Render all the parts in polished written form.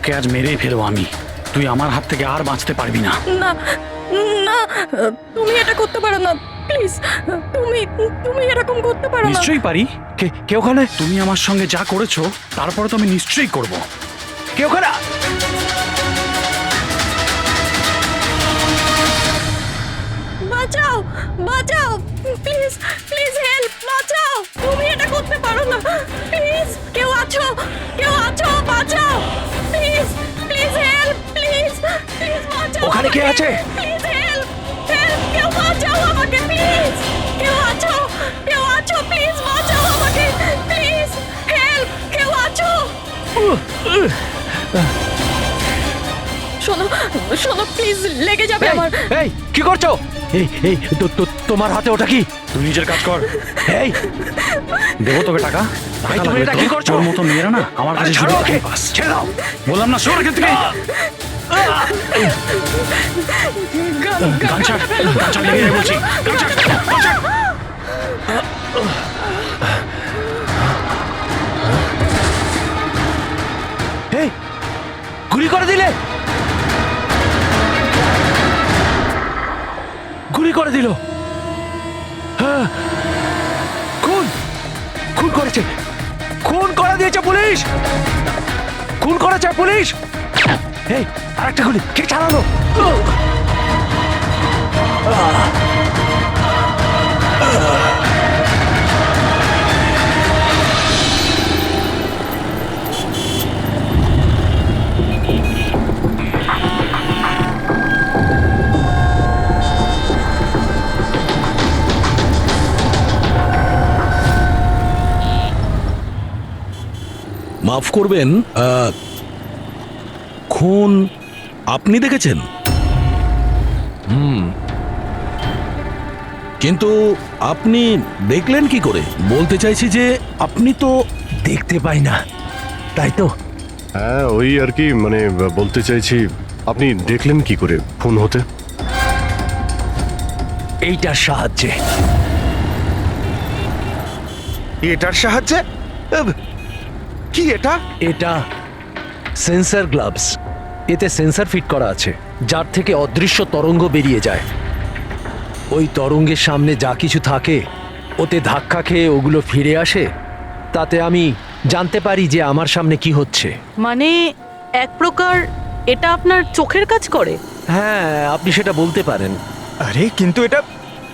তোকে আজ মেরেই ফেলবো আমি। তুই আমার হাত থেকে আর বাঁচতে পারবি না। না না, তুমি এটা করতে পারো না, প্লিজ। তুমি তুমি এরকম করতে পারো না। নিশ্চয়ই পারি। কে ওখানে? তুমি আমার সঙ্গে যা করেছো তারপরে তো আমি নিশ্চয়ই করব। কে ওখানে? বাঁচাও বাঁচাও, প্লিজ প্লিজ হেল্প, বাঁচাও। তুমি এটা করতে পারো না, প্লিজ। কেউ আছো? কেউ আছো? বাঁচাও, please please help, please please বাঁচাও। ওখানে কে আছে? প্লিজ হেল্প হেল্প, কেউ বাঁচাও আমাকে, প্লিজ। কেউ আছো? কেউ আছো? প্লিজ বাঁচাও আমাকে, প্লিজ হেল্প, কেউ আছো? শোনো শোনো, প্লিজ, লেগে যাবে আমার। এই কি করছো? এই তোমার হাতে ওটা কি? তুই নিজের কাজ কর। এই দেবো তোকে টাকা। তুমি এটা কি করছো? তোর মতো মেয়েরা না আমার কাছে শুধু টাকাই পাস। ছেড়ে দাও বললাম না, সর এখান থেকে। গান ছাড়, গান ছাড়, লেগে যাবে বলছি। গান ছাড়, গান ছাড়। এই গুলি করে দিলে, গুলি করে দিল। হ্যাঁ, খুন খুন করেছে, খুন করে দিয়েছে পুলিশ, খুন করেছে পুলিশ। এই আরেকটা গুলি কে চালালো? মাফ করবেন, খুন আপনি দেখেছেন? কিন্তু আপনি দেখলেন কি করে? বলতে চাইছি যে আপনি তো দেখতে পাই না, তাই তো? হ্যাঁ, ওই আর কি, মানে বলতে চাইছি আপনি দেখলেন কি করে খুন হতে? এইটার সাহায্যে। এটার সাহায্যে? কি এটা? এটা সেন্সর গ্লাভস। এতে সেন্সর ফিট করা আছে, যার থেকে অদৃশ্য তরঙ্গ বেরিয়ে যায়। ওই তরঙ্গের সামনে যা কিছু থাকে ওতে ধাক্কা খেয়ে ওগুলো ফিরে আসে। তাতে আমি জানতে পারি যে আমার সামনে কি হচ্ছে। মানে এক প্রকার এটা আপনার চোখের কাজ করে? হ্যাঁ, আপনি সেটা বলতে পারেন। আরে কিন্তু এটা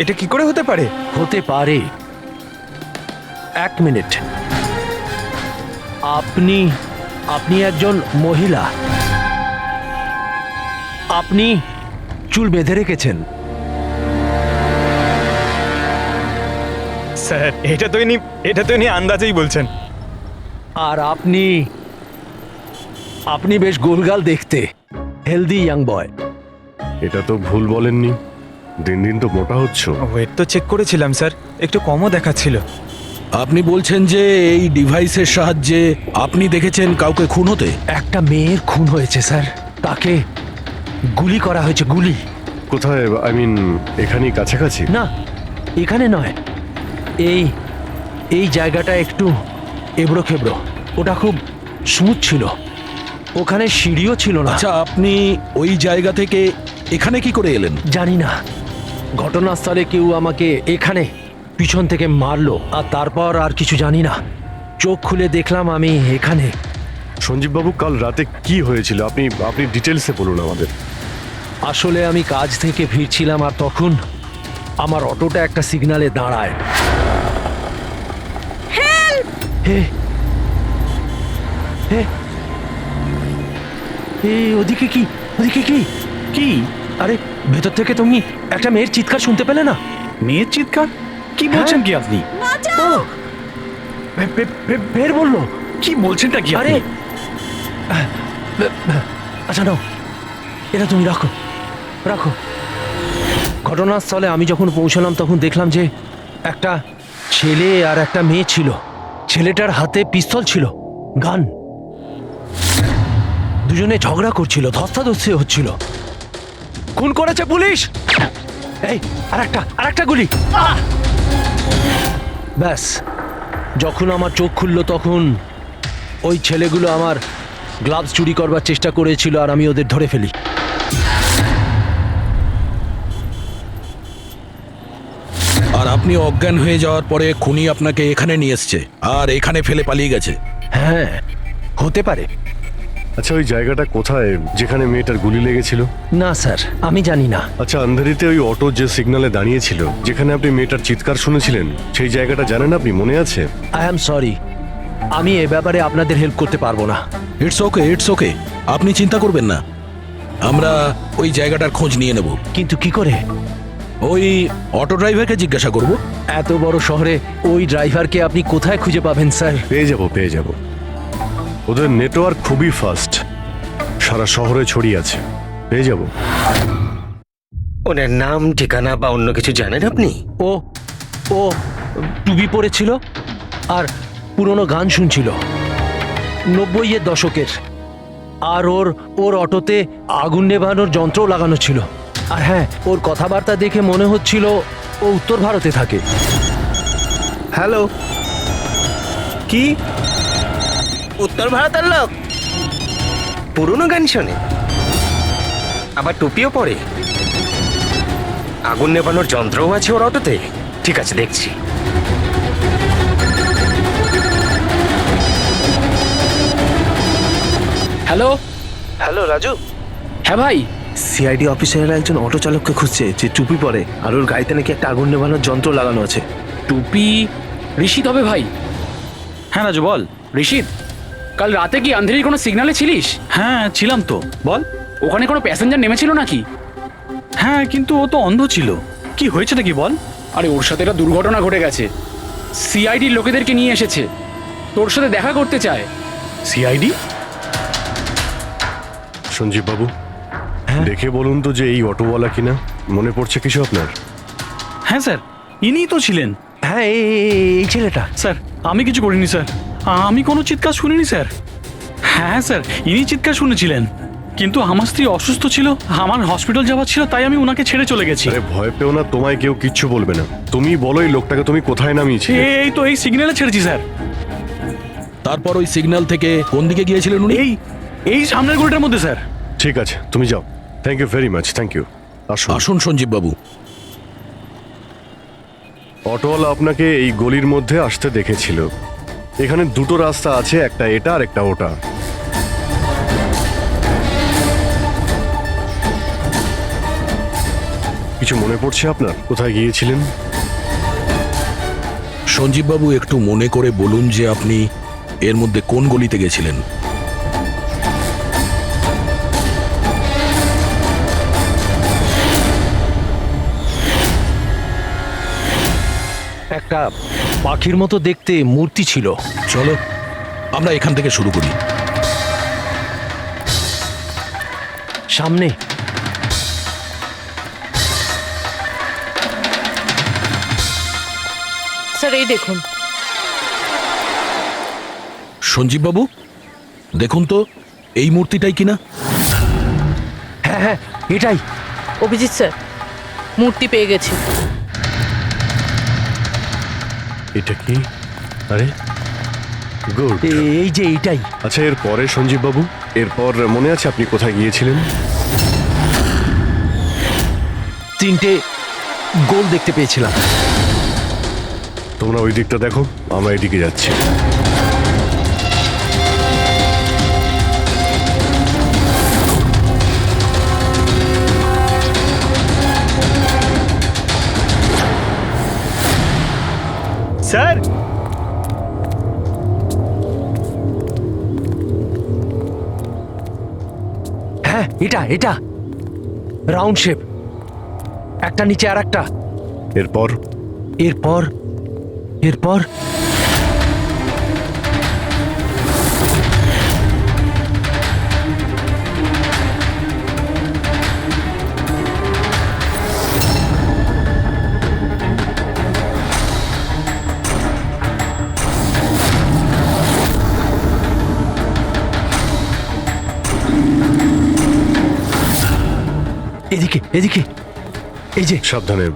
এটা কি করে হতে পারে? হতে পারে। এক মিনিট, আপনি আপনি একজন মহিলা, আপনি চুল বেঁধে রেখেছেন। স্যার, এটা তো ইনি আন্দাজেই বলছেন। আর আপনি আপনি বেশ গোলগাল দেখতে, হেলদি ইয়াং বয়। এটা তো ভুল বলেননি, দিন দিন তো মোটা হচ্ছ। ওয়েট তো চেক করেছিলাম স্যার, একটু কমও দেখাচ্ছিল। আপনি বলছেন যে এই ডিভাইসের সাহায্যে আপনি দেখেছেন কাউকে খুন হতে? একটা মেয়ের খুন হয়েছে স্যার, তাকে গুলি করা হয়েছে, গুলি। কোথায়? আই মিন এখানেই কাছাকাছি? না, এখানে নয়, এই এই জায়গাটা একটু এবড়ো খেবড়ো। ওটা খুব স্মুথ ছিল, ওখানে সিঁড়িও ছিল না। আচ্ছা, আপনি ওই জায়গা থেকে এখানে কি করে এলেন? জানি না, ঘটনাস্থলে কেউ আমাকে এখানে পিছন থেকে মারলো, আর তারপর আর কিছু জানি না। চোখ খুলে দেখলাম আমি এখানে। সঞ্জীব বাবু, কাল রাতে কি হয়েছিল আপনি আপনি ডিটেলসে বলুন আমাদের। আসলে আমি কাজ থেকে ফিরছিলাম, আর তখন আমার অটোটা একটা সিগন্যালে দাঁড়ায়। হে হে, ওদিকে কি, ওদিকে কি কি? আরে ভেতর থেকে তুমি একটা মেয়ের চিৎকার শুনতে পেলে না? মেয়ের চিৎকার? কি বলছেন কি আপনি? বাঁচাও। বের বললো। কি বলছেনটা কি আরে আপনি? আচ্ছা নাও, এটা তুমি রাখো রাখো। ঘটনাস্থলে আমি যখন পৌঁছলাম তখন দেখলাম যে একটা ছেলে আর একটা মেয়ে ছিল। ছেলেটার হাতে পিস্তল ছিল, গান। দুজনে ঝগড়া করছিল, ধস্তাধস্তি হচ্ছিল। খুন করেছে পুলিশ। এই আরেকটা গুলি। ব্যাস, যখন আমার চোখ খুললো তখন ওই ছেলেগুলো আমার গ্লাভস চুরি করবার চেষ্টা করেছিল আর আমি ওদের ধরে ফেলি। আর আপনি অজ্ঞান হয়ে যাওয়ার পরে খুনি আপনাকে এখানে নিয়ে এসছে আর এখানে ফেলে পালিয়ে গেছে। হ্যাঁ, হতে পারে। আচ্ছা, ওই জায়গাটা কোথায় যেখানে মেয়েটার গুলি লেগেছিল? না স্যার, আমি জানি না। আচ্ছা, আন্ধেরিতে ওই অটো যে সিগন্যালে দাঁড়িয়েছিল, যেখানে আপনি মেয়েটার চিৎকার শুনেছিলেন, সেই জায়গাটা জানেন আপনি? মনে আছে? আই অ্যাম সরি, আমি এ ব্যাপারে আপনাদের হেল্প করতে পারবো না। ইটস ওকে, আপনি চিন্তা করবেন না, আমরা ওই জায়গাটার খোঁজ নিয়ে নেব। কিন্তু কি করে? ওই অটো ড্রাইভারকে জিজ্ঞাসা করব। এত বড় শহরে ওই ড্রাইভারকে আপনি কোথায় খুঁজে পাবেন স্যার? পেয়ে যাব। ওদের নেটওয়ার্ক খুবই ফাস্ট, সারা শহরে ছড়িয়ে আছে, পেয়ে যাব। ওনার নাম, ঠিকানা বা অন্য কিছু জানেন আপনি? ও ও টুপি পরেছিল আর পুরনো গান শুনছিল 90-এর দশকের। আর ওর অটোতে আগুন নেভানোর যন্ত্রও লাগানো ছিল। আর হ্যাঁ, ওর কথাবার্তা দেখে মনে হচ্ছিল ও উত্তর ভারতে থাকে। হ্যালো, কি? উত্তর ভারতের লোক? পুরনো গান শোনে, আবার টুপিও পরে, আগুন নেভানোর যন্ত্রও আছে ওর অটোতে। ঠিক আছে, দেখছি। হ্যালো হ্যালো রাজু, হ্যাঁ ভাই, সিআইডি অফিসারেরা একজন অটো চালককে খুঁজছে যে টুপি পরে আর ওর গাড়িতে নাকি একটা আগুন নেভানোর যন্ত্র লাগানো আছে। টুপি ঋষিত হবে ভাই। হ্যাঁ রাজু, বল। ঋষিত, কাল রাতে কি আন্ধেরির কোনো সিগন্যালে ছিলিস? হ্যাঁ ছিলাম তো, বল। ওখানে কোনো প্যাসেঞ্জার নেমেছিল নাকি? হ্যাঁ, কিন্তু ও তো অন্ধ ছিল। কি হয়েছে নাকি বল? আরে ওর সাথে একটা দুর্ঘটনা ঘটে গেছে। সিআইডির লোকেদেরকে নিয়ে এসেছে, তোর সাথে দেখা করতে চায়। সিআইডি? সঞ্জীব বাবু, দেখে বলুন তো যে এই অটোওয়ালা কিনা। মনে পড়ছে কিছু আপনার? হ্যাঁ স্যার, ইনিই তো ছিলেন। হ্যাঁ, এই ছেলেটা। স্যার, আমি কিছু করিনি স্যার, আমি কোনো চিৎকার শুনিনি স্যার। হ্যাঁ স্যার, ইনি চিৎকার শুনেছিলেন, কিন্তু আমার স্ত্রী অসুস্থ ছিল, আমার হসপিটাল যাওয়ার ছিল, তাই আমি ওনাকে ছেড়ে চলে গেছি। আরে ভয় পেও না, তোমায় কেউ কিচ্ছু বলবে না। তুমি বলো এই লোকটাকে তুমি কোথায় নামিয়েছিলে? এই তো এই সিগন্যালে ছেড়েছি স্যার। তারপর ওই সিগন্যাল থেকে কোন দিকে গিয়েছিলেন উনি? এই সামনের গলিটার মধ্যে স্যার। ঠিক আছে, তুমি যাও। Thank you very much, thank you. আসুন। আসুন সঞ্জীব বাবু। অটোওয়ালা আপনাকে এই গলির মধ্যে আসতে দেখেছিল। এখানে দুটো রাস্তা আছে, একটা এটা আর একটা ওটা। কিছু মনে পড়ছে আপনার কোথায় গিয়েছিলেন? সঞ্জীব বাবু, একটু মনে করে বলুন যে আপনি এর মধ্যে কোন গলিতে গেছিলেন? একটা পাখির মতো দেখতে মূর্তি ছিল। চলো আমরা এখান থেকে শুরু করি। সামনে স্যার এই দেখুন। সঞ্জীব বাবু, দেখুন তো এই মূর্তিটাই কিনা। হ্যাঁ হ্যাঁ, এটাই। অভিজিৎ স্যার, মূর্তি পেয়ে গেছি। এটা কি? আরে গুড। এই যে এইটাই। আচ্ছা, এর পরে সঞ্জীব বাবু, এরপর মনে আছে আপনি কোথায় গিয়েছিলেন? 3টে গোল দেখতে পেয়েছিলাম। তোমরা ওই দিকটা দেখো, আমরা এদিকে যাচ্ছি। স্যার, হ্যাঁ, এটা রাউন্ড শেপ, একটা নিচে আর একটা। এরপর এরপর এরপর এদিকে এদিকে, এই যে। সাবধানে।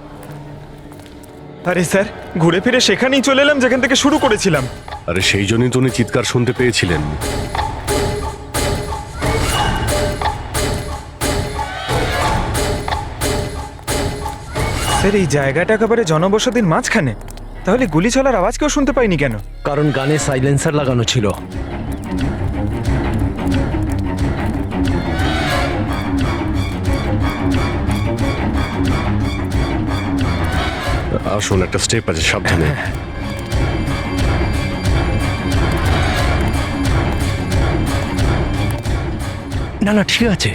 আরে স্যার, ঘুরে ফিরে সেখানেই চলে এলাম যেখান থেকে শুরু করেছিলাম। আরে সেই জন্যই তো উনি চিৎকার শুনতে পেয়েছিলেন। স্যার এই জায়গাটা একেবারে জনবসতির মাঝখানে, তাহলে গুলি চলার আওয়াজ কেউ শুনতে পাইনি কেন? কারণ গানে সাইলেন্সার লাগানো ছিল। আসুন, একটা স্টেপ আছে, সাবধানে। না না, ঠিক আছে।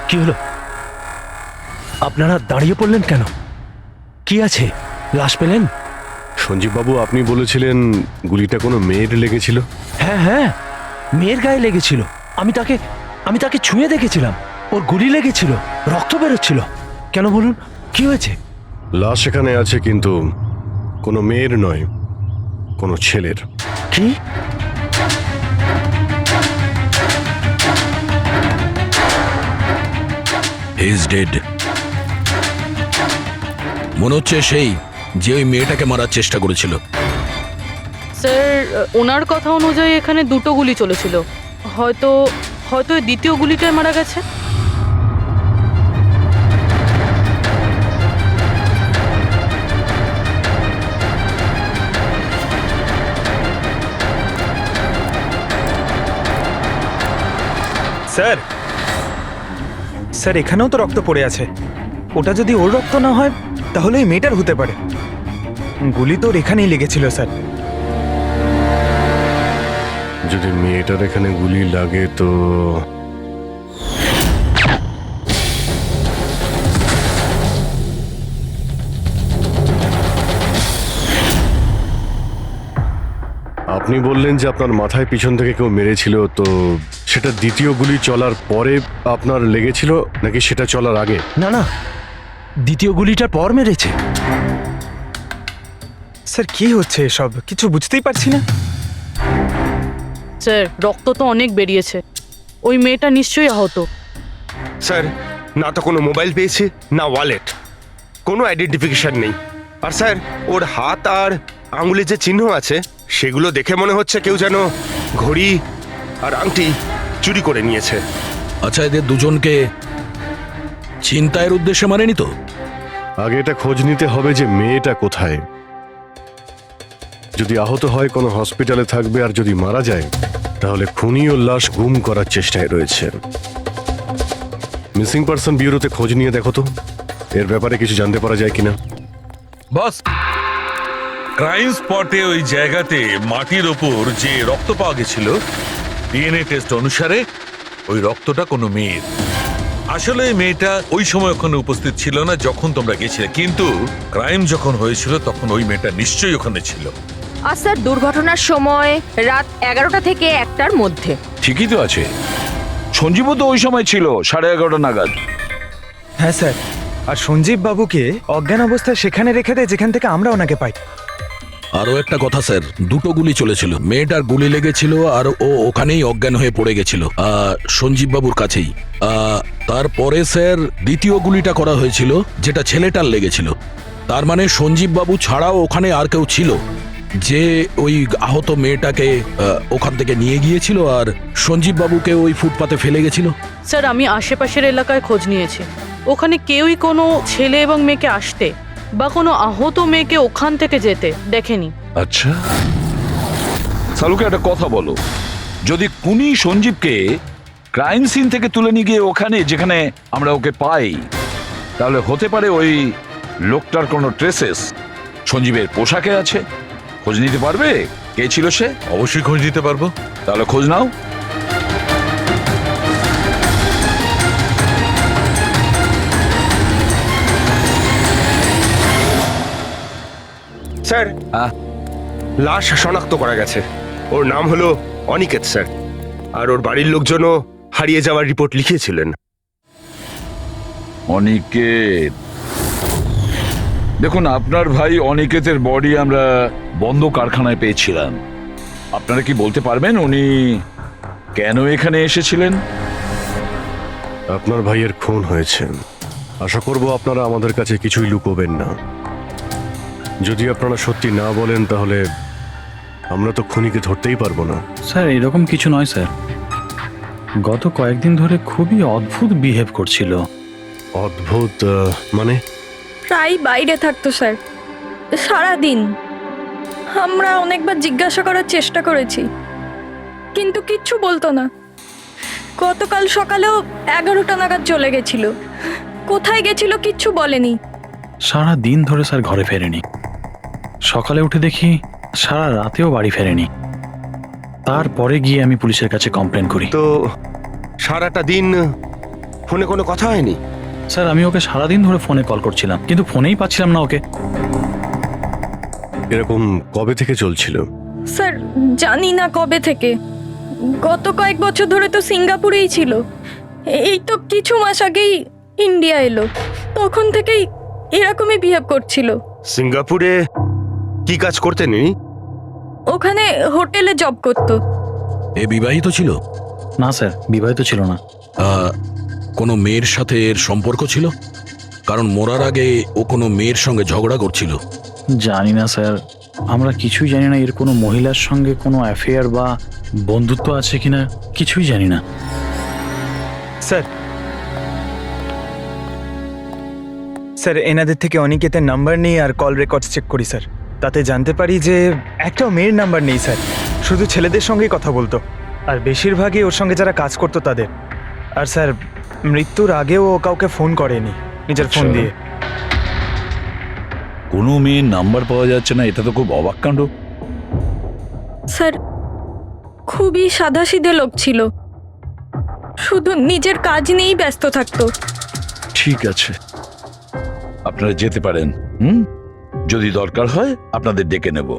কি হলো? আপনারা দাঁড়িয়ে পড়লেন কেন? কি আছে? লাশ পেলেন? সঞ্জীব বাবু, আপনি বলেছিলেন গুলিটা কোনো মেয়ের লেগেছিল। হ্যাঁ হ্যাঁ, মেয়ের গায়ে লেগেছিল। আমি তাকে ছুঁয়ে দেখেছিলাম। ওর গুলি লেগেছিল, রক্ত বেরোচ্ছিল। কেন বলুন, কি হয়েছে? লাশ এখানে আছে, কিন্তু কোনো মেয়ের নয়, কোনো ছেলের। কি? He is dead. মনে হচ্ছে সেই যে ওই মেয়েটাকে মারার চেষ্টা করেছিল। স্যার, ওনার কথা অনুযায়ী এখানে দুটো গুলি চলেছিল। হয়তো হয়তো এই দ্বিতীয় গুলিটায় মারা গেছে। স্যার, স্যার এখানেও তো রক্ত পড়ে আছে। ওটা যদি ওর রক্ত না হয় তাহলে ওই মেয়েটার হতে পারে। গুলি তো ওর এখানেই লেগেছিল স্যার। যদি মেয়েটার এখানে গুলি লাগে তো আপনি বললেন যে আপনার মাথায় পিছন থেকে কেউ মেরেছিল, তো সেটা দ্বিতীয় গুলি চলার পরে আপনার লেগেছিল নাকি সেটা চলার আগে? না না, দ্বিতীয় গুলিটার পর মেরেছে। স্যার কি হচ্ছে এসব? কিছু বুঝতেই পারছি না। স্যার, রক্ত তো অনেক বেরিয়েছে। ওই মেয়েটা নিশ্চয়ই আহত। স্যার, না তো কোনো মোবাইল পেয়েছি, না ওয়ালেট, কোনো আইডেন্টিফিকেশন নেই। আর স্যার, ওর হাত আর আঙুলে যে চিহ্ন আছে সেগুলো দেখে মনে হচ্ছে কেউ যেন ঘড়ি আর আংটি চুরি করে নিয়েছে। আচ্ছা, এদের দুজনকে চিন্তায়ের উদ্দেশ্যে মারেনি তো? আগে এটা খোঁজ নিতে হবে যে মেয়েটা কোথায়। যদি আহত হয় কোনো হসপিটালে থাকবে, আর যদি মারা যায় তাহলে খুনি ও লাশ গুম করার চেষ্টায় রয়েছে। মিসিং পারসন ব্যুরোতে খোঁজ নিয়ে দেখো তো এর ব্যাপারে কিছু জানতে পারা যায় কিনা। বস, ক্রাইম স্পটে ওই জায়গাতে মাটির ওপর যে রক্ত পাওয়া গেছিল, ডিএনএ টেস্ট অনুসারে ওই রক্তটা কোনো মেয়ের। আসলে এই মেয়েটা ওই সময় ওখানে উপস্থিত ছিল না যখন তোমরা গেছিলে, কিন্তু ক্রাইম যখন হয়েছিল তখন ওই মেয়েটা নিশ্চয়ই ওখানে ছিল। আর স্যার, দুর্ঘটনার সময় রাত 11টা থেকে 1টার মধ্যে। ঠিকই তো আছে। সঞ্জীবও তো ওই সময় ছিল 11:30 নাগাদ। হ্যাঁ স্যার, আর সঞ্জীব বাবুকে অজ্ঞান অবস্থায় সেখানে রেখে দেয় যেখান থেকে আমরা ওনাকে পাই। আরো একটা কথা স্যার, দুটো গুলি চলেছিল। মেয়েটার গুলি লেগেছিল আর ও ওখানেই অজ্ঞান হয়ে পড়ে গেছিল সঞ্জীব বাবুর কাছেই। তারপরে স্যার দ্বিতীয় গুলিটা করা হয়েছিল যেটা ছেলেটার লেগেছিল। তার মানে সঞ্জীব বাবু ছাড়াও ওখানে আর কেউ ছিল যে ওই আহত মেয়েটাকে ওখান থেকে নিয়ে গিয়েছিল আর সঞ্জীব বাবুকে ওই ফুটপাতে ফেলে গেছিল। স্যার, আমি আশেপাশের এলাকায় খোঁজ নিয়েছি। ওখানে কেউই কোনো ছেলে এবং মেয়েকে আসতে বা কোনো আহত মেয়েকে ওখান থেকে যেতে দেখেনি। আচ্ছা, সালুকে একটা কথা বলো, যদি খুনি সঞ্জীবকে ক্রাইম সিন থেকে তুলে নিয়ে গিয়ে ওখানে যেখানে আমরা ওকে পাই, তাহলে হতে পারে ওই লোকটার কোনো ট্রেসেস সঞ্জীবের পোশাকে আছে। খোঁজ নিতে পারবে কে ছিল সে? অবশ্যই খোঁজ নিতে পারবো। তাহলে খোঁজ নাও। স্যার, লাশ শনাক্ত করা গেছে। ওর নাম হলো অনিকেত স্যার, আর ওর বাড়ির লোকজনও হারিয়ে যাওয়ার রিপোর্ট লিখিয়েছিলেন। অনিকেত, দেখুন আপনার ভাই অনিকেতের বডি আমরা বন্ধ কারখানায় পেয়েছিলাম। আপনারা কি বলতে পারবেন উনি কেন এখানে এসেছিলেন? আপনার ভাইয়ের খুন হয়েছে। আশা করব আপনারা আমাদের কাছে কিছুই লুকোবেন না। যদি আপনারা সত্যি না বলেন তাহলে আমরা তো খুনিকে ধরতেই পারবো না। স্যার এরকম কিছু নয় স্যার, গত কয়েকদিন ধরে খুবই অদ্ভুত বিহেভ করছিল। অদ্ভুত মানে? প্রায় বাইরে থাকতো স্যার, সারাদিন। আমরা অনেকবার জিজ্ঞাসা করার চেষ্টা করেছি, কিন্তু কিচ্ছু বলতো না। গতকাল সকালেও 11টা নাগাদ চলে গেছিল। কোথায় গেছিল কিচ্ছু বলেনি। সারা দিন ধরে স্যার ঘরে ফেরেনি। সকালে উঠে দেখি সারা রাতেও বাড়ি ফেরেনি। তারপরে গিয়ে আমি পুলিশের কাছে কমপ্লেন করি। তো সারাটা দিন ফোনে কোনো কথা হয়নি? স্যার আমি ওকে সারাদিন ধরে ফোনে কল করছিলাম, কিন্তু ফোনেই পাচ্ছিলাম না ওকে। এরকম কবে থেকে চলছিল? স্যার জানি না কবে থেকে। গত কয়েক বছর ধরে তো সিঙ্গাপুরেই ছিল। এই তো কিছু মাস আগেই ইন্ডিয়া এলো, তখন থেকেই এরকমই বিহেভ করছিল। সিঙ্গাপুরে কি কাজ করতেন ইনি? ওখানে হোটেলে জব করতো। এ বিবাহিত ছিল? না স্যার, বিবাহিত ছিল না। কোনো মেয়ের সাথে এর সম্পর্ক ছিল? কারণ মরার আগে ও কোনো মেয়ের সঙ্গে ঝগড়া করছিল। জানি না স্যার, আমরা কিছুই জানি না এর কোনো মহিলার সঙ্গে কোনো অ্যাফেয়ার বা বন্ধুত্ব আছে কিনা, কিছুই জানি না। স্যার স্যার এনাদের থেকে অনিকেতের নাম্বার নিয়ে আর কল রেকর্ডস চেক করি স্যার। তাতে জানতে পারি যে একটাও মেয়ের নাম্বার নেই স্যার, শুধু ছেলেদের সঙ্গেই কথা বলতো, আর বেশিরভাগই ওর সঙ্গে যারা কাজ করতো তাদের। আর স্যার মৃত্যুর আগেও ও কাউকে ফোন করেনি নিজের ফোন দিয়ে। কোনো মেয়ের নাম্বার পাওয়া যাচ্ছে না, এটা তো খুব অবাক কাণ্ড। স্যার খুবই সাদাসিধে লোক ছিল, শুধু নিজের কাজ নিয়েই ব্যস্ত থাকতো। ঠিক আছে, আপনারা যেতে পারেন। যদি দরকার হয় আপনাদের ডেকে নেব।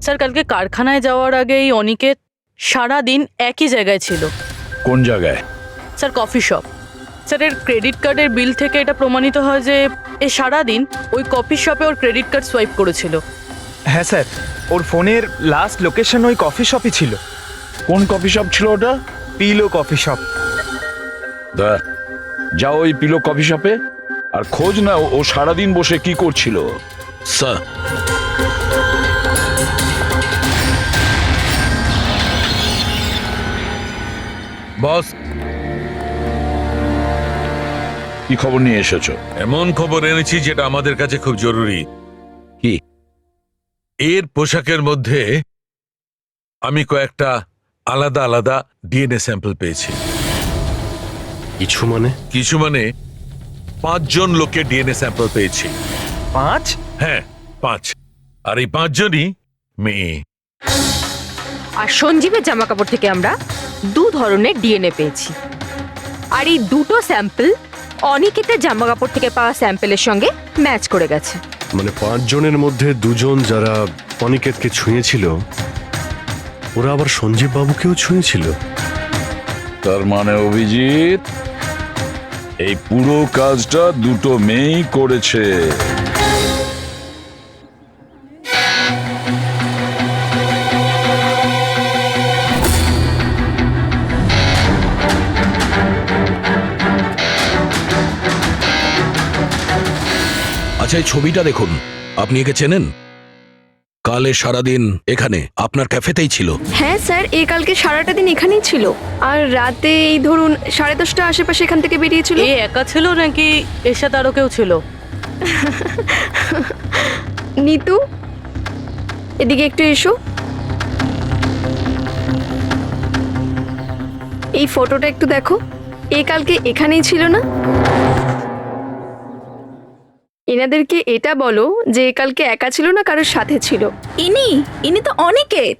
স্যার কালকে কারখানায় যাওয়ার আগেই অনিকেত সারা দিন একই জায়গায় ছিল। কোন জায়গায়? Sir coffee shop. স্যার এর ক্রেডিট কার্ডের বিল থেকে এটা প্রমাণিত হয় যে এ সারা দিন ওই কফি শপে ওর ক্রেডিট কার্ড সোয়াইপ করেছিল। হ্যাঁ স্যার, ওর ফোনের লাস্ট লোকেশন ওই কফি শপই ছিল। কোন কফি শপ ছিল ওটা? Pillow coffee shop. যাও ওই পিলো কফি শপে আর খোঁজ না ও সারাদিন বসে কি করছিল। স্যার বস, কি খবর নিয়ে এসেছো? এমন খবর এনেছি যেটা আমাদের কাছে খুব জরুরি। কি? এর পোশাকের মধ্যে আমি কয়েকটা আলাদা আলাদা ডিএনএ স্যাম্পল পেয়েছি। কিছু মানে? কিছু মানে 5 জন লোকের ডিএনএ স্যাম্পল পেয়েছি। 5? হ্যাঁ 5, আর এই 5 জনই মেয়ে। আর সঞ্জীবের জামা কাপড় থেকে আমরা 2 ধরনের ডিএনএ পেয়েছি, আর এই দুটো স্যাম্পল অনিকেতের জামা কাপড় থেকে পাওয়া স্যাম্পলের সঙ্গে ম্যাচ করে গেছে। মানে 5 জনের মধ্যে 2 জন যারা অনিকেতকে ছুঁয়েছিল, ওরা আবার সঞ্জীব বাবুকেও ছুঁয়েছিল। তার মানে অভিজিৎ, এই পুরো কাজটা দুটো মেয়েই করেছে। আচ্ছা এই ছবিটা দেখুন, আপনি একে চেনেন? কালে সারাদিন এখানে আপনার ক্যাফেতেই ছিল। হ্যাঁ স্যার, এই কালকে সারাটা দিন এখানেই ছিল, আর রাতে এই ধরুন 10:30 আশেপাশে এখান থেকে বেরিয়েছিল। এ একা ছিল নাকি এর সাথে আরো কেউ ছিল? নিতু, এদিকে একটু এসো। এই ফটোটা একটু দেখো, এ কালকে এখানেই ছিল না? এনাদেরকে এটা বলো যে কালকে একা ছিল না, কারোর সাথে ছিল। ইনি তো অনিকেত।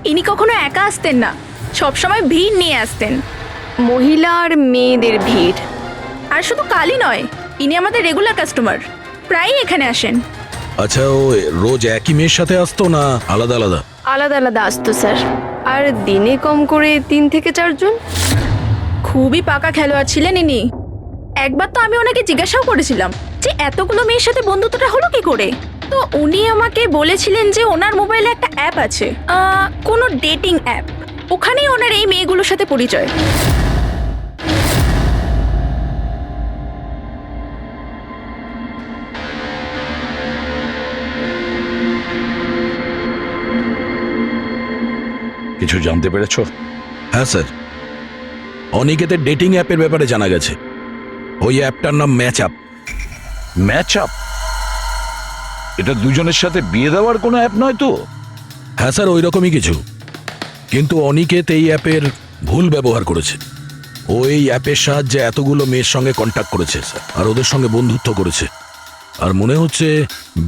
ইনি কখনো একা আসতেন না, সবসময় ভিড় নিয়ে আসতেন, মহিলা আর মেয়েদের ভিড়। আর শুধু কালই নয়, ইনি আমাদের রেগুলার কাস্টমার, প্রায়ই এখানে আসেন। আচ্ছা ও রোজ একই মেয়ের সাথে আসতো না আলাদা আলাদা? আলাদা আলাদা আসতো স্যার, আর দিনে কম করে 3 থেকে 4 জন। খুবই পাকা খেলোয়াড় ছিলেন ইনি। একবার তো আমি ওনাকে জিজ্ঞাসাও করেছিলাম যে এতগুলো মেয়ের সাথে বন্ধুত্বটা হলো কি করে, তো উনি আমাকে বলেছিলেন যে ওনার মোবাইলে একটা অ্যাপ আছে, কোনো ডেটিং অ্যাপ। ওখানেই ওনার এই মেয়েগুলোর সাথে পরিচয়। কিছু জানতে পেরেছো? হ্যাঁ স্যার, অনিকেতের ডেটিং অ্যাপের ব্যাপারে জানা গেছে। ওই অ্যাপটার নাম ম্যাচ আপ। Match up? এটা দুজনের সাথে বিয়ে দেওয়ার কোনো অ্যাপ নয় তো? হ্যাঁ স্যার, ওই রকমই কিছু। কিন্তু অনিকেত এই অ্যাপের ভুল ব্যবহার করেছে। ও এই অ্যাপের সাহায্যে এতগুলো মেয়ের সঙ্গে কন্ট্যাক্ট করেছে স্যার, আর ওদের সঙ্গে বন্ধুত্ব করেছে। আর মনে হচ্ছে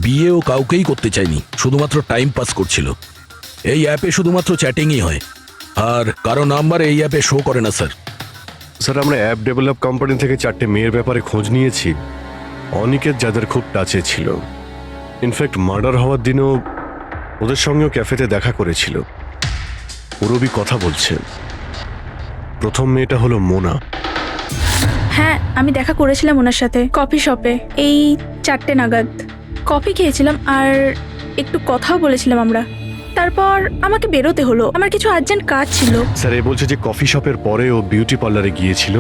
বিয়েও কাউকেই করতে চায়নি, শুধুমাত্র টাইম পাস করছিল। এই অ্যাপে শুধুমাত্র চ্যাটিংই হয়, আর কারো নাম্বার এই অ্যাপে শো করে না স্যার। স্যার, আমরা অ্যাপ ডেভেলপ কোম্পানি থেকে 4টে মেয়ের ব্যাপারে খোঁজ নিয়েছি। অনিকেত যাদের খুব টাচে ছিল, ইনফ্যাক্ট মার্ডার হওয়ার দিনও ওদের সঙ্গেও ক্যাফেতে দেখা করেছিল। পুরবি কথা বলছে। প্রথম মেয়েটা হলো মোনা। হ্যাঁ, আমি দেখা করেছিলাম ওনার সাথে কফি শপে এই 4টে নাগাদ। কফি খেয়েছিলাম আর একটু কথাও বলেছিলাম আমরা। তারপর আমাকে বেরোতে হলো, আমার কিছু আর্জেন্ট কাজ ছিল। স্যার, এ বলছে যে কফি শপের পরে ও বিউটি পার্লারে গিয়েছিল,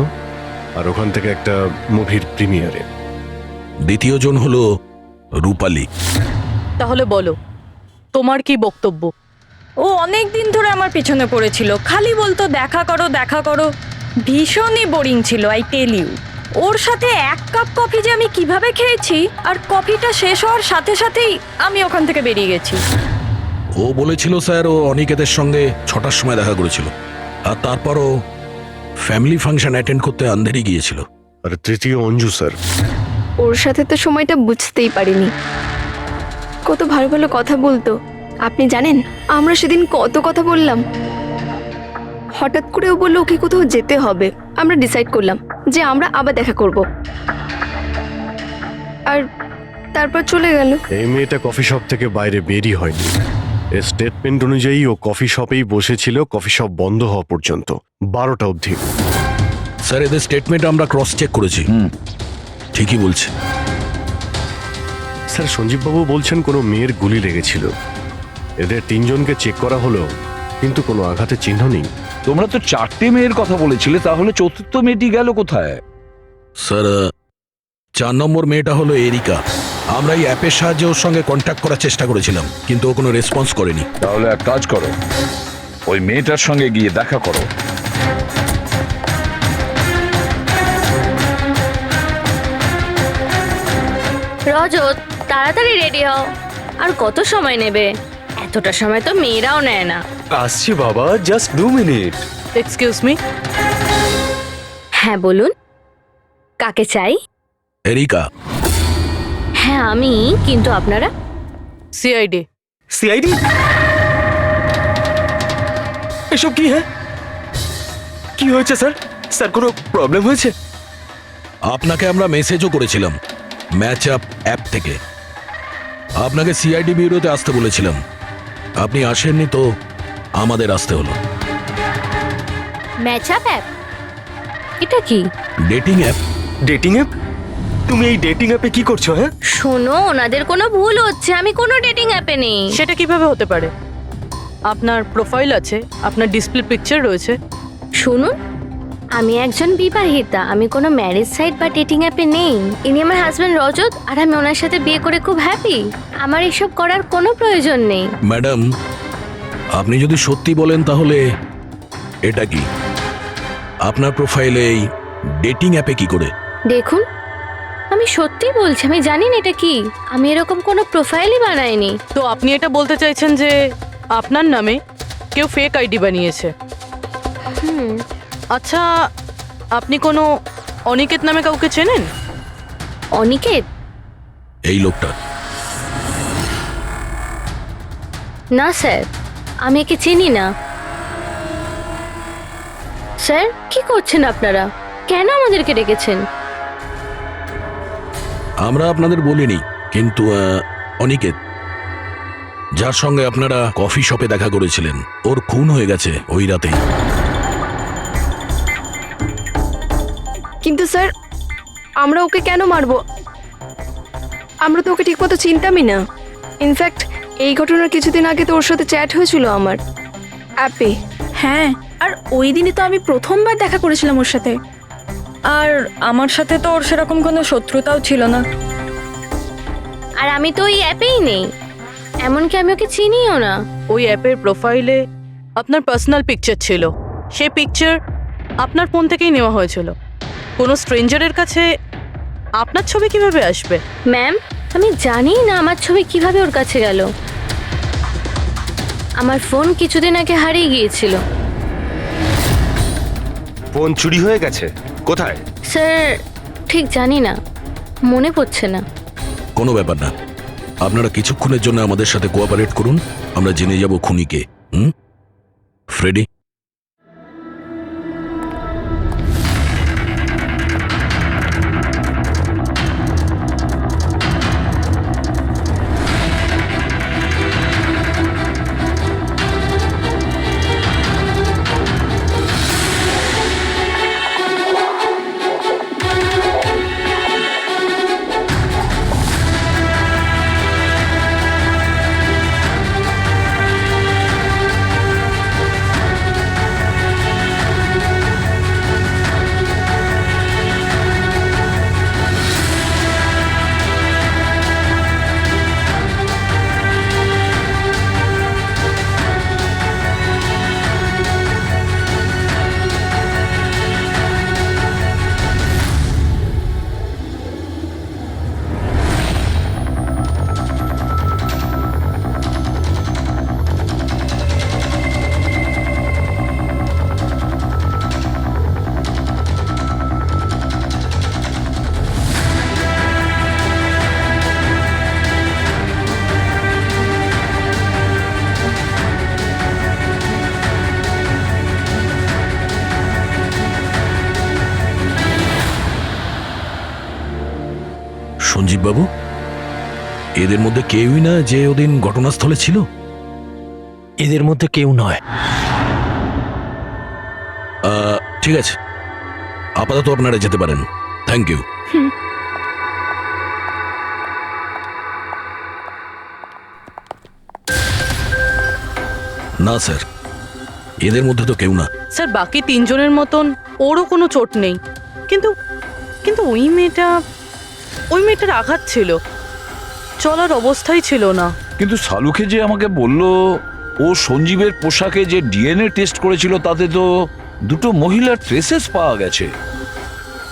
আর ওখান থেকে একটা মুভির প্রিমিয়ারে। দ্বিতীয় জন হলো রূপালী। তাহলে বলো, তোমার কি বক্তব্য? ও অনেক দিন ধরে আমার পেছনে পড়েছিল, খালি বলতো দেখা করো দেখা করো। ভীষণই বোরিং ছিল, আই টেল ইউ। ওর সাথে 1 কাপ কফি যে আমি কিভাবে খেয়েছি, আর কফিটা শেষ হওয়ার সাথে সাথেই আমি ওখান থেকে বেরিয়ে গেছি। ও বলেছিল স্যার ও অনিকেতের সঙ্গে 6টার সময় দেখা করেছিল, আর তারপরও ফ্যামিলি ফাংশন অ্যাটেন্ড করতে আন্ধেরি গিয়েছিল। আর তৃতীয় অঞ্জু স্যার। ওর সাথে তো সময়টা বুঝতেই পারিনি। কত ভালো ভালো কথা বলতো, আপনি জানেন আমরা সেদিন কত কথা বললাম। হঠাৎ করে ও বললো ওকে কোথাও যেতে হবে। আমরা ডিসাইড করলাম যে আমরা আবার দেখা করব, আর তারপর চলে গেল। এই মেয়েটা কফি শপ থেকে বাইরে বেরিয়ে হয়নি। এর স্টেটমেন্ট অনুযায়ী ও কফি শপেই বসেছিল কফি শপ বন্ধ হওয়া পর্যন্ত, 12টা অবধি। স্যার, এদের স্টেটমেন্ট আমরা ক্রস চেক করেছি, ঠিকই বলছে। স্যার, সঞ্জীববাবু বলছেন কোনো মেয়ের গুলি লেগেছিল। এদের 3জনকে চেক করা হলো, কিন্তু কোনো আঘাতের চিহ্ন নেই। তোমরা তো 4টে মেয়ের কথা বলেছিলে, তাহলে চতুর্থ মেয়েটি গেল কোথায়? স্যার, 4 নম্বর মেয়েটা হলো এরিকা। আমরা এই অ্যাপের সাহায্যে ওর সঙ্গে কন্ট্যাক্ট করার চেষ্টা করেছিলাম, কিন্তু ও কোনো রেসপন্স করেনি। তাহলে এক কাজ করো, ওই মেয়েটার সঙ্গে গিয়ে দেখা করো। রজত, তাড়াতাড়ি রেডি হও। আর কত সময় নেবে? এতটা সময় তো মেয়েরাও নেয় না। আসছি বাবা, জাস্ট 2 মিনিট। Excuse me. হ্যাঁ বলুন, কাকে চাই? এরিকা। হ্যাঁ আমি, কিন্তু আপনারা? সিআইডি। সিআইডি? এসব কি? হ্যাঁ, কি হয়েছে স্যার? স্যার, কোনো প্রবলেম হয়েছে? আপনাকে আমরা মেসেজও করেছিলাম ম্যাচ আপ অ্যাপ থেকে। আপনাকে সিআইডি ব্যুরোতে আসতে বলেছিলাম, আপনি আসেননি, তো আমাদের আসতে হলো। Match up app? এটা কি? Dating app. Dating app? তুমি এই ডেটিং অ্যাপে কি করছো? হ্যাঁ শোনো, ওনাদের কোনো ভুল হচ্ছে, আমি কোনো ডেটিং অ্যাপে নেই। সেটা কিভাবে হতে পারে? আপনার প্রোফাইল আছে, আপনার ডিসপ্লে পিকচার রয়েছে। শুনুন, আমি একজন বিবাহিতা, আমি কোনো ম্যারেজ সাইট বা ডেটিং অ্যাপে নেই। ইনি আমার হাজব্যান্ড রজত, আর আমি ওনার সাথে বিয়ে করে খুব হ্যাপি। আমার এসব করার কোনো প্রয়োজন নেই। ম্যাডাম, আপনি যদি সত্যি বলেন তাহলে এটা কি? আপনার প্রোফাইলে এই ডেটিং অ্যাপে কি করে? দেখুন, আমি সত্যি বলছি, আমি জানি না এটা কি। আমি এরকম কোনো প্রোফাইলই বানাইনি। তো আপনি এটা বলতে চাইছেন যে আপনার নামে কেউ ফেক আইডি বানিয়েছে? আচ্ছা, আপনি কোনো অনিকেত নামে কাউকে চেনেন? অনিকেত? এই লোকটা? না স্যার, আমি একে চিনি না। স্যার, কি করছেন আপনারা? কেন আমাদেরকে ডেকেছেন? আমরা আপনাদের বলিনি, কিন্তু অনিকেত, যার সঙ্গে আপনারা কফি শপে দেখা করেছিলেন, ওর খুন হয়ে গেছে ওই রাতেই। কিন্তু স্যার, আমরা ওকে কেন মারবো? আমরা তো ওকে ঠিকমতো চিনতামই না। ইনফ্যাক্ট এই ঘটনার কিছুদিন আগে তো ওর সাথে চ্যাট হয়েছিল আমার অ্যাপে। হ্যাঁ, আর ওই দিনই তো আমি প্রথমবার দেখা করেছিলাম ওর সাথে। আর আমার সাথে তো ওর সেরকম কোনো শত্রুতাও ছিল না। আর আমি তো ওই অ্যাপেই নেই, এমনকি আমি ওকে চিনিও না। ওই অ্যাপের প্রোফাইলে আপনার পার্সোনাল পিকচার ছিল, সেই পিকচার আপনার ফোন থেকেই নেওয়া হয়েছিল। কোনো স্ট্রেঞ্জারের কাছে আপনার ছবি কিভাবে আসবে? ম্যাম, আমি জানি না আমার ছবি কিভাবে ওর কাছে গেল। আমার ফোন কিছুদিন আগে হারিয়ে গিয়েছিল। ফোন চুরি হয়ে গেছে? কোথায়? স্যার ঠিক জানি না, মনে পড়ছে না। কোনো ব্যাপার না, আপনারা কিছুক্ষণের জন্য আমাদের সাথে কোঅপারেট করুন, আমরা জেনে যাব খুনিকে। ফ্রেডি, সঞ্জীব বাবু, এদের মধ্যে কেউই না যে ওদিন ঘটনাস্থলে ছিল? এদের মধ্যে কেউ নয়। ঠিক আছে, আপাতত আপনারা যেতে পারেন। Thank you. না স্যার, এদের মধ্যে তো কেউ না। স্যার, বাকি তিনজনের মতন ওরও কোনো চোট নেই, কিন্তু কিন্তু ওই মেয়েটার আঘাত ছিল, চলার অবস্থাই ছিল না। কিন্তু শালুকে যে আমাকে বলল ও সঞ্জীবের পোশাকে যে ডিএনএ টেস্ট করেছিল তাতে তো দুটো মহিলার ট্রেসেস পাওয়া গেছে।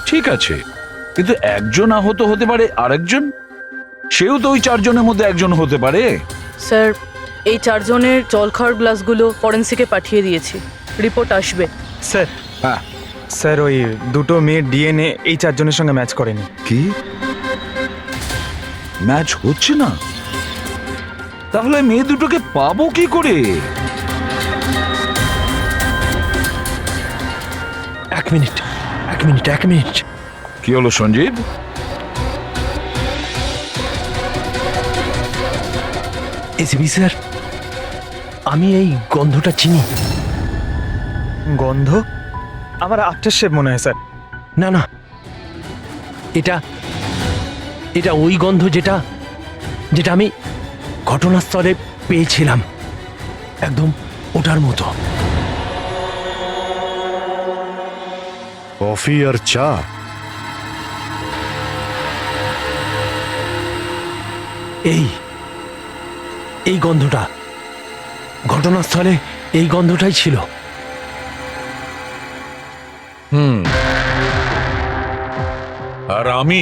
ঠিক আছে, কিন্তু একজন আহত হতে পারে, আরেকজন সেও তো ওই চারজনের মধ্যে একজন হতে পারে। স্যার, এই চারজনের জল খাওয়ার গ্লাসগুলো ফরেন্সিকে পাঠিয়ে দিয়েছি, রিপোর্ট আসবে। স্যার, হ্যাঁ স্যার ওই দুটো মেয়ের ডিএনএ এই চারজনের সঙ্গে ম্যাচ করেনি। কি ম্যাচ হচ্ছে না? তাহলে মেয়ে দুটোকে পাবো কি করে? এক মিনিট। কি হলো সঞ্জীব? এসিপি স্যার, আমি এই গন্ধটা চিনি। গন্ধ? আমার আফটার শেভ মনে হয় স্যার। না না, এটা ওই গন্ধ যেটা আমি ঘটনাস্থলে পেয়েছিলাম, একদম ওটার মতো। কফি আর চা? এই গন্ধটা ঘটনাস্থলে, এই গন্ধটাই ছিল। আর আমি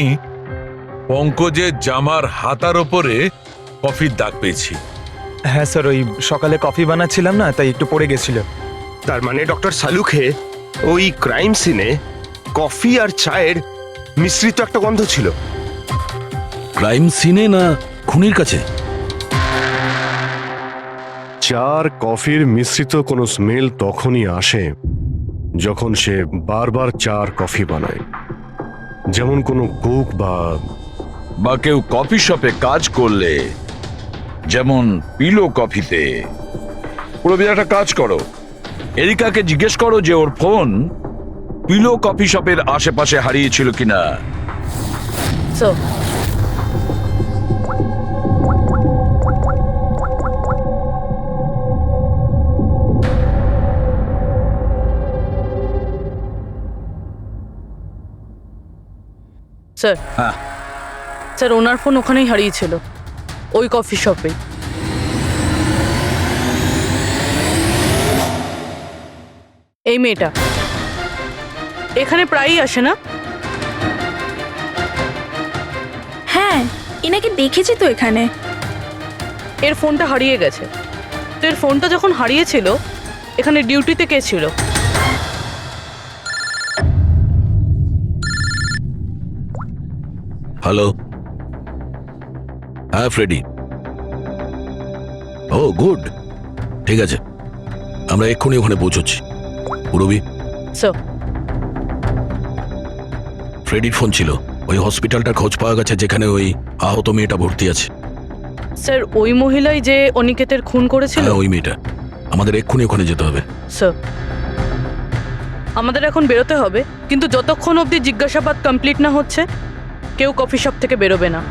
পঙ্কজের জামার হাতার ওপরে কফির দাগ পেয়েছি। হ্যাঁ স্যার, ওই সকালে কফি বানাচ্ছিলাম না, তাই একটু পড়ে গেছিল। তার মানে ডক্টর শালুকে ওই ক্রাইম সিনে কফি আর চায়ের মিশ্রিত একটা গন্ধ ছিল। ক্রাইম সিনে না খুনির কাছে? চা আর কফির মিশ্রিত কোনো স্মেল তখনই আসে যখন সে বারবার চা আর কফি বানায়, যেমন কোনো কুক বা কেউ কফি শপে কাজ করলে, যেমন পিলো কফিতে। পুরো একটা কাজ করো, এরিকাকে জিজ্ঞেস করো যে ওর ফোন পিলো কফি শপের আশেপাশে হারিয়েছিল কিনা। স্যার হ্যাঁ স্যার ওনার ফোন ওখানেই হারিয়েছিল, ওই কফি শপেই। এই মেয়েটা এখানে প্রায়ই আসে না? হ্যাঁ, এনাকে দেখেছি তো এখানে। এর ফোনটা হারিয়ে গেছে। তো এর ফোনটা যখন হারিয়েছিল এখানে ডিউটিতে কে ছিল? হ্যালো, হ্যাঁ ফ্রেডি। ও গুড, ঠিক আছে, আমরা এক্ষুনি ওখানে পৌঁছচ্ছি। পুরবি, স্যার ফ্রেডির ফোন ছিল। ওই হসপিটালটার খোঁজ পাওয়া গেছে যেখানে ওই আহত মেয়েটা ভর্তি আছে। স্যার ওই মহিলাই যে অনিকেতের খুন করেছিল? হ্যাঁ ওই মেয়েটা। আমাদের এক্ষুনি ওখানে যেতে হবে। স্যার আমাদের এখন বেরোতে হবে, কিন্তু যতক্ষণ অবধি জিজ্ঞাসাবাদ কমপ্লিট না হচ্ছে কেউ কফি শপ থেকে বেরোবে না।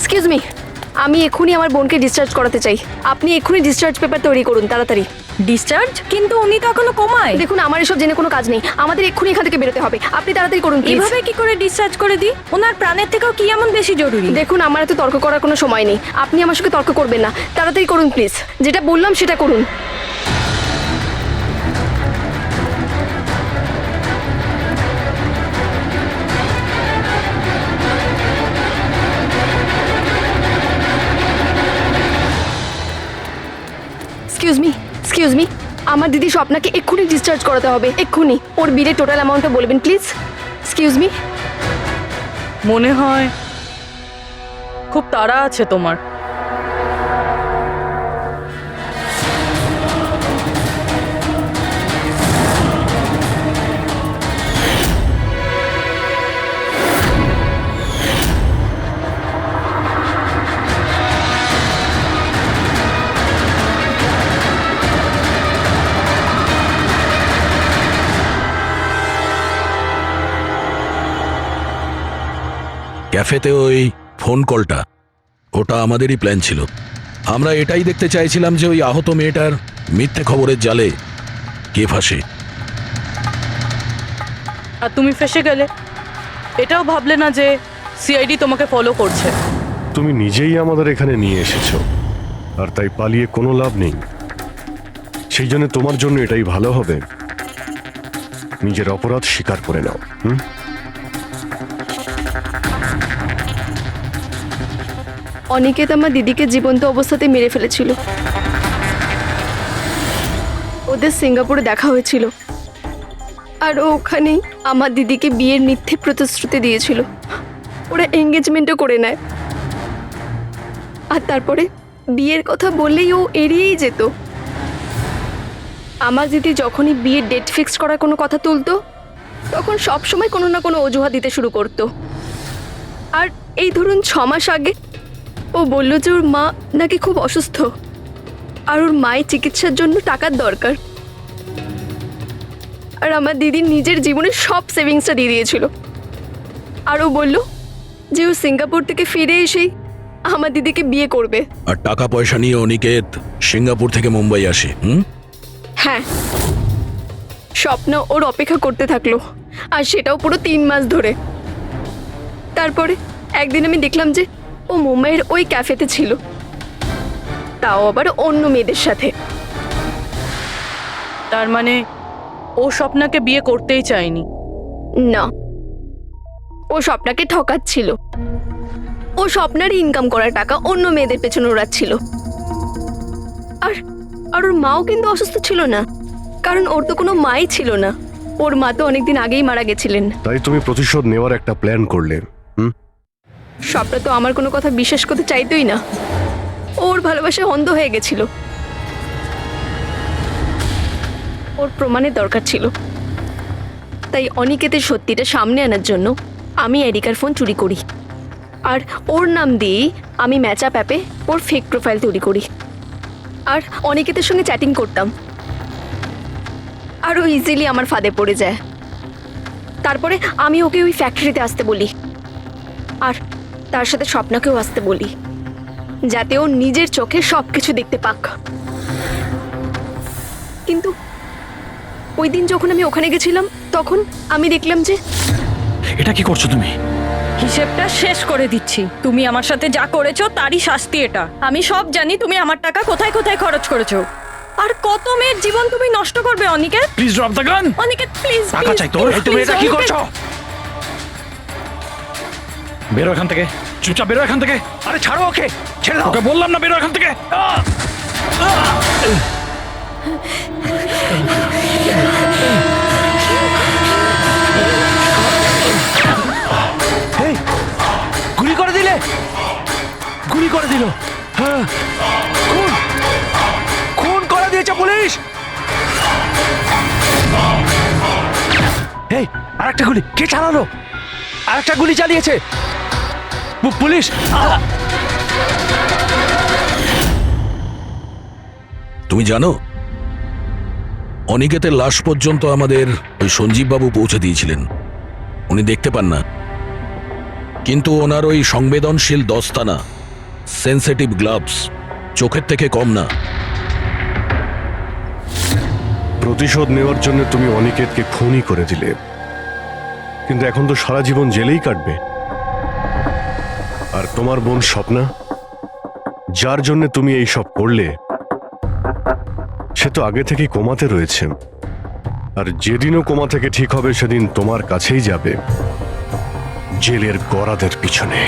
এক্সকিউজ মি, আমি এক্ষুনি আমার বোনকে ডিসচার্জ করাতে চাই। আপনি এক্ষুনি ডিসচার্জ পেপার তৈরি করুন তাড়াতাড়ি। ডিসচার্জ? কিন্তু উনি তো এখনো কোমায়। দেখুন আমার এসব জেনে কোনো কাজ নেই, আমাদের এক্ষুনি এখান থেকে বেরোতে হবে। আপনি তাড়াতাড়ি করুন please। এভাবে কি করে ডিসচার্জ করে দিই? ওনার প্রাণের থেকেও কি এমন বেশি জরুরি? দেখুন আমার এত তর্ক করার কোনো সময় নেই, আপনি আমার সঙ্গে তর্ক করবেন না। তাড়াতাড়ি করুন প্লিজ, যেটা বললাম সেটা করুন। এক্সকিউজ মি, আমার দিদি স্বপ্নাকে এক্ষুনি ডিসচার্জ করাতে হবে, এক্ষুনি। ওর বিলের টোটাল অ্যামাউন্টটা বলবেন প্লিজ। Excuse me. মনে হয় খুব তাড়া আছে তোমার। ক্যাফেতে ওই ফোন কলটা, ওটা আমাদেরই প্ল্যান ছিল। আমরা এটাই দেখতে চাইছিলাম যে ওই আহত মেয়েটার মিথ্যে খবরের জালে কে ফাঁসে। আর তুমি ফেসে গেলে। এটাও ভাবলে না যে সিআইডি তোমাকে ফলো করছে। তুমি নিজেই আমাদের এখানে নিয়ে এসেছো, আর তাই পালিয়ে কোনো লাভ নেই। সেই জন্য তোমার জন্য এটাই ভালো হবে, নিজের অপরাধ স্বীকার করে নাও। অনিকেত আমার দিদিকে জীবন্ত অবস্থাতে মেরে ফেলেছিল। ওদের সিঙ্গাপুরে দেখা হয়েছিল, আর ও ওখানেই আমার দিদিকে বিয়ের মিথ্যে প্রতিশ্রুতি দিয়েছিল। ওরা এঙ্গেজমেন্টও করে নেয়, আর তারপরে বিয়ের কথা বললেই ও এড়িয়েই যেত। আমার দিদি যখনই বিয়ের ডেট ফিক্সড করার কোনো কথা তুলতো, তখন সবসময় কোনো না কোনো অজুহাত দিতে শুরু করতো। আর এই ধরুন 6 মাস আগে ও বলল যে ওর মা নাকি খুব অসুস্থ, আর ওর মায়ের চিকিৎসার জন্য টাকার দরকার। আর আমার দিদি নিজের জীবনের সব সেভিংসটা দিয়ে দিয়েছিল। আর ও বলল যে ও সিঙ্গাপুর থেকে ফিরে এসেই আমার দিদিকে বিয়ে করবে। আর টাকা পয়সা নিয়ে অনিকেত সিঙ্গাপুর থেকে মুম্বাই আসে। হ্যাঁ, স্বপ্ন ওর অপেক্ষা করতে থাকলো, আর সেটাও পুরো 3 মাস ধরে। তারপরে একদিন আমি দেখলাম যে ও মুম্বাইয়ের ওই ক্যাফেতে ছিল, তাও আবার অন্য মেয়েদের সাথে। তার মানে ও স্বপ্নাকে বিয়ে করতেই চায়নি? না, ও স্বপ্নাকে ঠকাচ্ছিল। ও স্বপ্নার ইনকাম করা টাকা অন্য মেয়েদের পেছনে ওড়াচ্ছিল। আর আর ওর মাও কিন্তু অসুস্থ ছিল না, কারণ ওর তো কোনো মাই ছিল না। ওর মা তো অনেকদিন আগেই মারা গেছিলেন। তাই তুমি প্রতিশোধ নেওয়ার একটা প্ল্যান করলে। স্বপ্না তো আমার কোনো কথা বিশ্বাস করতে চাইতোই না। ওর ভালোবাসায় অন্ধ হয়ে গেছিল। ওর প্রমাণের দরকার ছিল, তাই অনিকেতের সত্যিটা সামনে আনার জন্য আমি এরিকার ফোন চুরি করি, আর ওর নাম দিয়েই আমি ম্যাচআপ অ্যাপে ওর ফেক প্রোফাইল তৈরি করি, আর অনিকেতের সঙ্গে চ্যাটিং করতাম। আর ও ইজিলি আমার ফাঁদে পড়ে যায়। তারপরে আমি ওকে ওই ফ্যাক্টরিতে আসতে বলি, আর তার সাথে স্বপ্নাকেও আসতে বলি, যাতে ও নিজের চোখে সব কিছু দেখতে পাক। কিন্তু ওই দিন যখন আমি ওখানে গেছিলাম, তখন আমি দেখলাম যে... এটা কি করছো তুমি? হিসেবটা শেষ করে দিচ্ছি। তুমি আমার সাথে যা করেছো তারই শাস্তি এটা। আমি সব জানি তুমি আমার টাকা কোথায় কোথায় খরচ করেছো, আর কত মেয়ের জীবন তুমি নষ্ট করবে। Aniket please drop the gun. Aniket please, টাকা চাই তোর। তুমি এটা কি করছো? বেরো এখান থেকে, চুপচাপ বেরো এখান থেকে। আরে ছাড়ো ওকে, ছেড়ে দাও। ওকে বললাম না বেরো এখান থেকে। এই, গুলি করে দিলে, গুলি করে দিল। হ্যাঁ, খুন খুন করে দিয়েছে পুলিশ। এই, আরেকটা গুলি কে চালালো? আরেকটা গুলি চালিয়েছে পুলিশ। তুমি জানো, অনিকেতের লাশ পর্যন্ত আমাদের ওই সঞ্জীব বাবু পৌঁছে দিয়েছিলেন। উনি দেখতে পান না, কিন্তু ওনার ওই সংবেদনশীল দস্তানা, সেন্সিটিভ গ্লাভস চোখের থেকে কম না। প্রতিশোধ নেওয়ার জন্য তুমি অনিকেতকে খুনই করে দিলে, কিন্তু এখন তো সারা জীবন জেলেই কাটবে। আর তোমার বোন স্বপ্না, যার জন্য তুমি এই সব করলে, সে তো আগে থেকেই কোমাতে রয়েছে। আর যেদিনও কোমা থেকে ঠিক হবে, সেদিন তোমার কাছেই যাবে, জেলের গরাদের পিছনে।